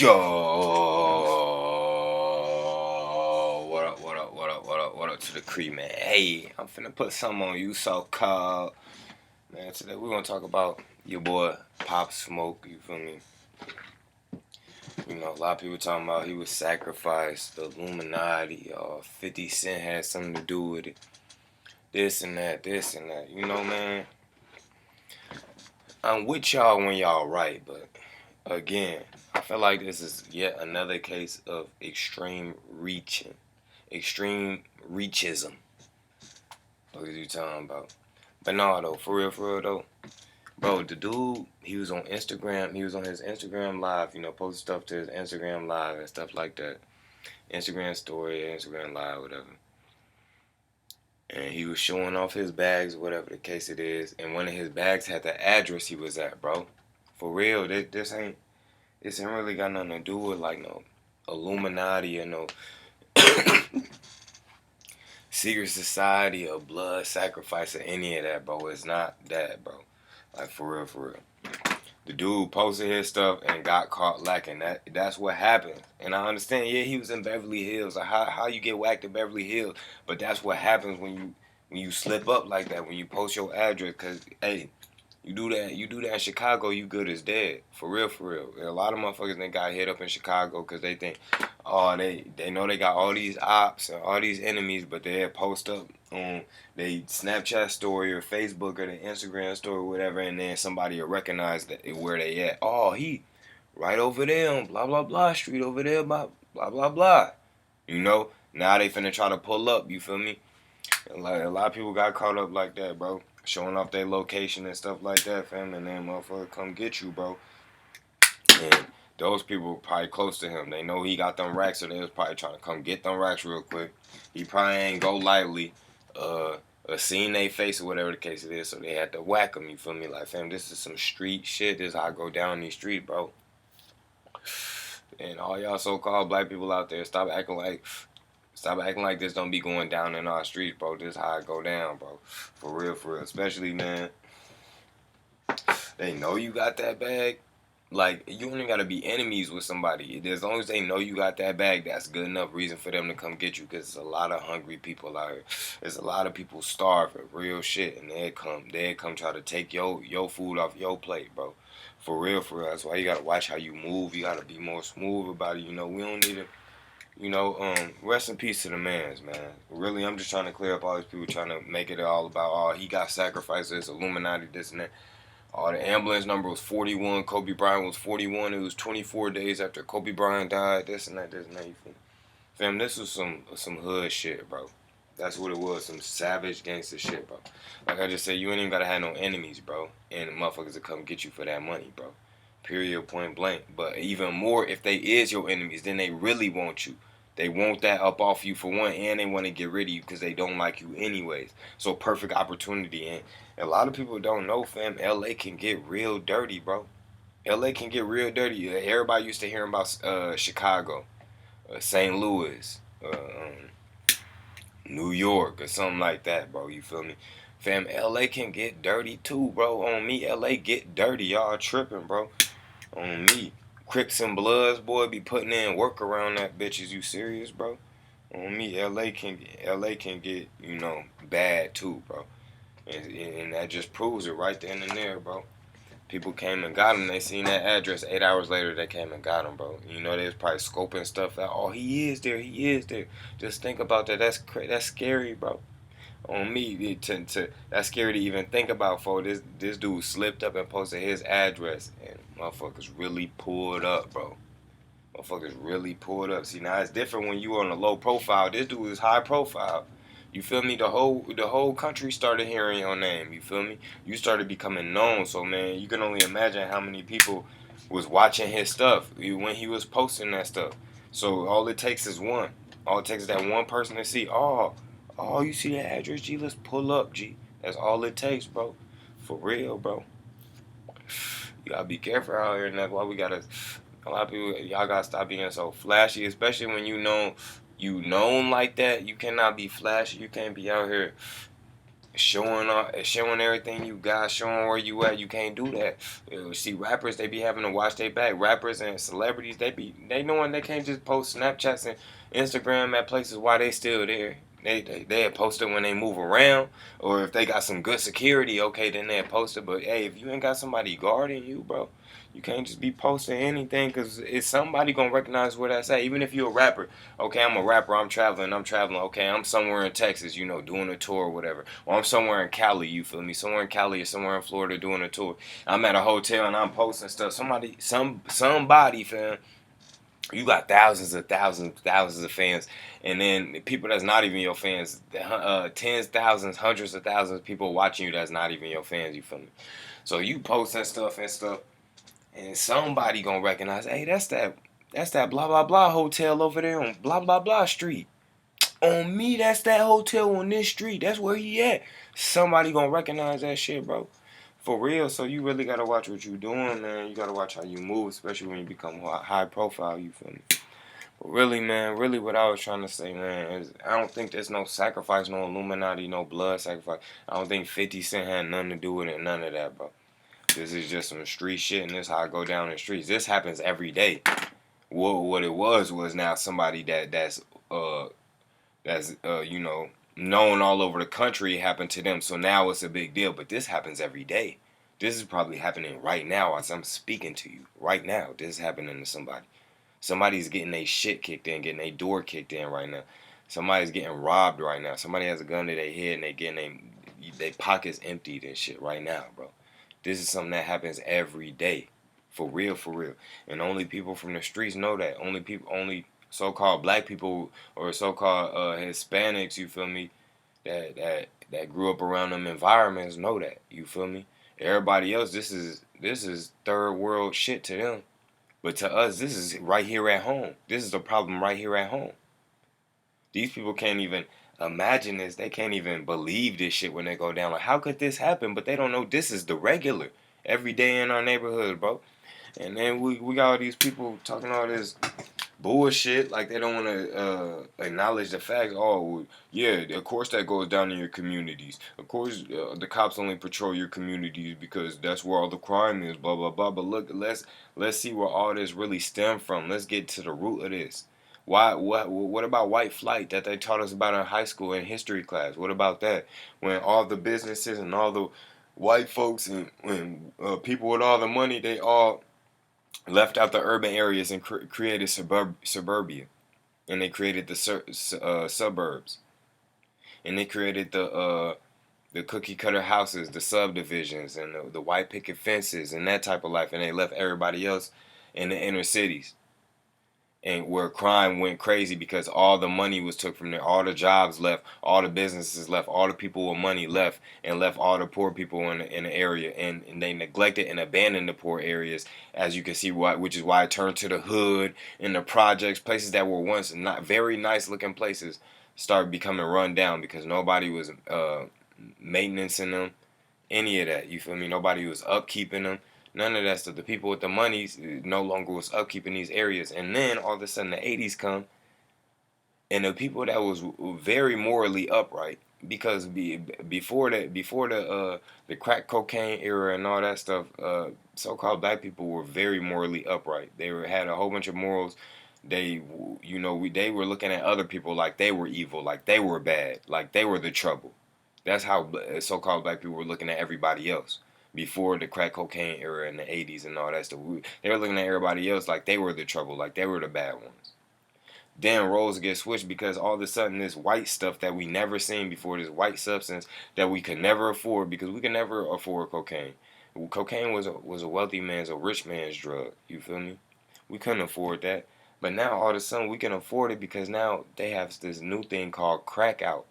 Yo, what up, what up, what up, what up, what up to the Cree, man? Hey, I'm finna put something on you, so called. Man, today we're gonna talk about your boy Pop Smoke, you feel me? You know, a lot of people talking about he was sacrificed, the Illuminati, 50 Cent had something to do with it. This and that, this and that. You know, man, I'm with y'all when y'all right, but again, I feel like this is yet another case of extreme reaching. Extreme reachism. What are you talking about? But no, though, for real, though. Bro, the dude, he was on Instagram. He was on his Instagram live, posting stuff to his Instagram live and stuff like that. Instagram story, Instagram live, whatever. And he was showing off his bags, whatever the case it is. And one of his bags had the address he was at, bro. For real, this ain't really got nothing to do with like no Illuminati or no secret society or blood sacrifice or any of that, bro. It's not that, bro. Like for real. The dude posted his stuff and got caught lacking. That's what happened. And I understand, yeah, he was in Beverly Hills. Like how you get whacked in Beverly Hills, but that's what happens when you slip up like that, when you post your address, cause hey, you do that in Chicago, you good as dead. For real. A lot of motherfuckers they got hit up in Chicago because they think, oh, they know they got all these ops and all these enemies, but they post up on they Snapchat story or Facebook or the Instagram story or whatever, and then somebody will recognize that where they at. Oh, he right over there on blah blah blah street over there, blah blah blah. Now they finna try to pull up. You feel me? Like a lot of people got caught up like that, bro. Showing off their location and stuff like that, fam, and then motherfucker come get you, bro. And those people probably close to him. They know he got them racks, so they was probably trying to come get them racks real quick. He probably ain't go lightly, seen they face or whatever the case it is, so they had to whack him, you feel me? Like, fam, this is some street shit. This is how I go down these streets, bro. And all y'all so-called black people out there, stop acting like this don't be going down in our streets, bro. This is how I go down, bro. For real. Especially, man, they know you got that bag. Like, you don't even gotta be enemies with somebody. As long as they know you got that bag, that's good enough reason for them to come get you. Because there's a lot of hungry people out here. There's a lot of people starving, real shit. And they'd come try to take your food off your plate, bro. For real. That's why you gotta watch how you move. You gotta be more smooth about it. We don't need to. Rest in peace to the mans, man. Really, I'm just trying to clear up all these people trying to make it all about, oh, he got sacrificed, this Illuminati, this and that. The ambulance number was 41. Kobe Bryant was 41. It was 24 days after Kobe Bryant died. This and that. Fam, this was some hood shit, bro. That's what it was. Some savage gangster shit, bro. Like I just said, you ain't even gotta have no enemies, bro. And the motherfuckers will come get you for that money, bro. Period, point blank. But even more, if they is your enemies, then they really want you. They want that up off you for one, and they want to get rid of you because they don't like you anyways. So perfect opportunity. And a lot of people don't know, fam, LA can get real dirty, bro. LA can get real dirty. Everybody used to hear about Chicago, St. Louis, New York, or something like that, bro. You feel me? Fam, LA can get dirty too, bro. On me, LA get dirty. Y'all tripping, bro. On me. Crips and Bloods, boy, be putting in work around that bitch. Is you serious, bro? On me, LA can get, bad too, bro. And that just proves it right then and there, bro. People came and got him. They seen that address. 8 hours later, they came and got him, bro. They was probably scoping stuff out. Oh, he is there. Just think about that. That's scary, bro. On me, that's scary to even think about. For this dude slipped up and posted his address, and motherfuckers really pulled up, bro. Motherfuckers really pulled up. See, now it's different when you on a low profile. This dude is high profile. You feel me? The whole country started hearing your name. You feel me? You started becoming known. So man, you can only imagine how many people was watching his stuff when he was posting that stuff. So all it takes is one. All it takes is that one person to see. Oh, you see the address, G? Let's pull up, G. That's all it takes, bro. For real, bro. You gotta be careful out here, and that's why a lot of people, y'all gotta stop being so flashy, especially when you known like that. You cannot be flashy. You can't be out here showing everything you got, showing where you at. You can't do that. See, rappers, they be having to watch their back. Rappers and celebrities, they knowing they can't just post Snapchats and Instagram at places while they still there. They post it when they move around, or if they got some good security, okay, then they post it. But hey, if you ain't got somebody guarding you, bro, you can't just be posting anything because it's somebody gonna recognize where that's at. Even if you're a rapper, okay, I'm a rapper, I'm traveling, okay, I'm somewhere in Texas, doing a tour or whatever. Or I'm somewhere in Cali, you feel me? Somewhere in Cali or somewhere in Florida doing a tour. I'm at a hotel and I'm posting stuff. Somebody, fam, you got thousands of fans, and then people that's not even your fans, tens, thousands, hundreds of thousands of people watching you that's not even your fans, you feel me? So you posting stuff and stuff, and somebody gonna recognize, hey, that's that blah blah blah hotel over there on blah blah blah street. On me, that's that hotel on this street. That's where he at. Somebody gonna recognize that shit, bro. For real. So you really gotta watch what you doing, man. You gotta watch how you move, especially when you become high profile. You feel me? But really, man, really, what I was trying to say, man, is I don't think there's no sacrifice, no Illuminati, no blood sacrifice. I don't think 50 Cent had nothing to do with it, none of that, bro. This is just some street shit, and this is how I go down in the streets. This happens every day. What it was now somebody that's known all over the country. It happened to them, so now it's a big deal. But this happens every day. This is probably happening right now as I'm speaking to you. Right now, this is happening to somebody. Somebody's getting their shit kicked in, getting their door kicked in right now. Somebody's getting robbed right now. Somebody has a gun to their head and they getting their pockets emptied and shit right now, bro. This is something that happens every day. For real, for real. And only people from the streets know that. Only so-called black people or so-called Hispanics, you feel me, that grew up around them environments know that. You feel me? Everybody else, this is third world shit to them. But to us, this is right here at home. This is the problem right here at home. These people can't even imagine this. They can't even believe this shit when they go down. Like, how could this happen? But they don't know this is the regular. Every day in our neighborhood, bro. And then we got all these people talking all this bullshit, like they don't want to acknowledge the facts. Oh, well, yeah, of course that goes down in your communities. Of course, the cops only patrol your communities because that's where all the crime is. Blah blah blah. But look, let's see where all this really stemmed from. Let's get to the root of this. Why? What about white flight that they taught us about in high school in history class? What about that? When all the businesses and all the white folks and people with all the money, they all left out the urban areas and created suburbia, and they created the suburbs, and they created the cookie cutter houses, the subdivisions, and the white picket fences and that type of life, and they left everybody else in the inner cities, and where crime went crazy because all the money was took from there, all the jobs left, all the businesses left, all the people with money left, and left all the poor people in the area, and they neglected and abandoned the poor areas, as you can see, which is why it turned to the hood and the projects, places that were once not very nice looking places, started becoming run down because nobody was maintaining them, any of that. You feel me? Nobody was upkeeping them. None of that stuff. The people with the money no longer was upkeeping these areas. And then all of a sudden the 80s come, and the people that was very morally upright, because before the crack cocaine era and all that stuff, so-called black people were very morally upright. Had a whole bunch of morals. They were looking at other people like they were evil, like they were bad, like they were the trouble. That's how so-called black people were looking at everybody else before the crack cocaine era in the 80s and all that stuff. They were looking at everybody else like they were the trouble, like they were the bad ones. Then roles get switched because all of a sudden this white stuff that we never seen before, this white substance that we could never afford, because we could never afford cocaine. Cocaine was a wealthy man's, a rich man's drug. You feel me? We couldn't afford that. But now all of a sudden we can afford it because now they have this new thing called crack out.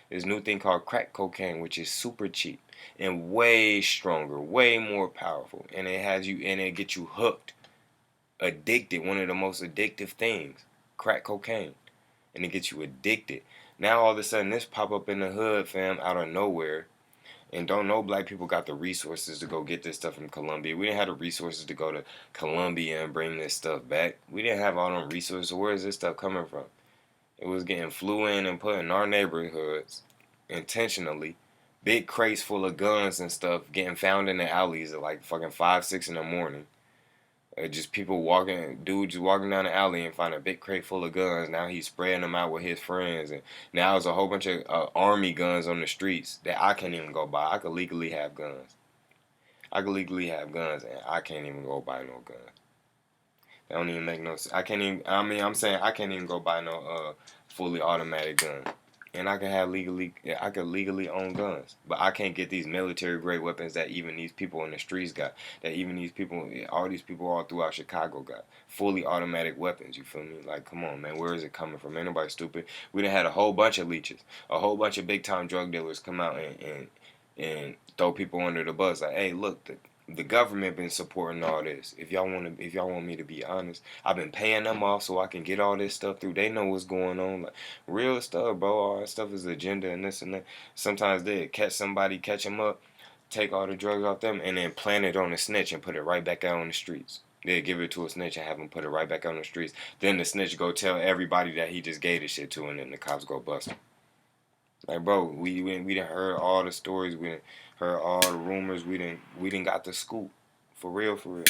This new thing called crack cocaine, which is super cheap and way stronger, way more powerful, and it gets you hooked, addicted. One of the most addictive things, crack cocaine, and it gets you addicted. Now all of a sudden this pop up in the hood, fam, out of nowhere, and don't know black people got the resources to go get this stuff from Colombia. We didn't have the resources to go to Colombia and bring this stuff back. We didn't have all them resources. So where is this stuff coming from? It was getting flew in and put in our neighborhoods intentionally big crates full of guns and stuff getting found in the alleys at like fucking 5, 6 in the morning. Just people walking, dudes walking down the alley and find a big crate full of guns. Now he's spreading them out with his friends, and now there's a whole bunch of army guns on the streets that I can't even go buy. I could legally have guns. I could legally have guns, and I can't even go buy no guns. That don't even make no sense. I can't even. I mean, I'm saying I can't even go buy no fully automatic gun. And I can have legally, yeah, I could legally own guns, but I can't get these military grade weapons that even these people in the streets got. That even these people, all these people all throughout Chicago got fully automatic weapons. You feel me? Like, come on, man, where is it coming from? Ain't nobody stupid. We done had a whole bunch of leeches, a whole bunch of big time drug dealers come out and throw people under the bus. Like, hey, look, the government been supporting all this. If y'all want me to be honest, I've been paying them off so I can get all this stuff through. They know what's going on, like real stuff, bro. All that stuff is agenda and this and that. Sometimes they catch somebody, catch them up, take all the drugs off them, and then plant it on a snitch and put it right back out on the streets. They give it to a snitch and have him put it right back out on the streets. Then the snitch go tell everybody that he just gave the shit to, and then the cops go bust him. Like, bro, we done heard all the stories, we done heard all the rumors, we done got the scoop, for real, for real.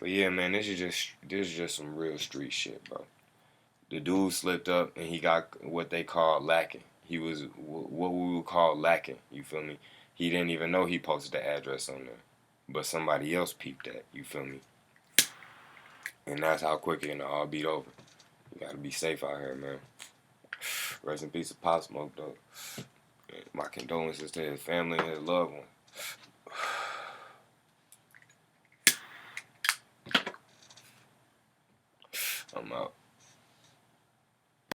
But yeah, man, this is just some real street shit, bro. The dude slipped up and he got what they call lacking. He was what we would call lacking. You feel me? He didn't even know he posted the address on there, but somebody else peeped that. You feel me? And that's how quick it can all beat over. You gotta be safe out here, man. Rest in peace to Pop Smoke, though. My condolences to his family and his loved ones. I'm out.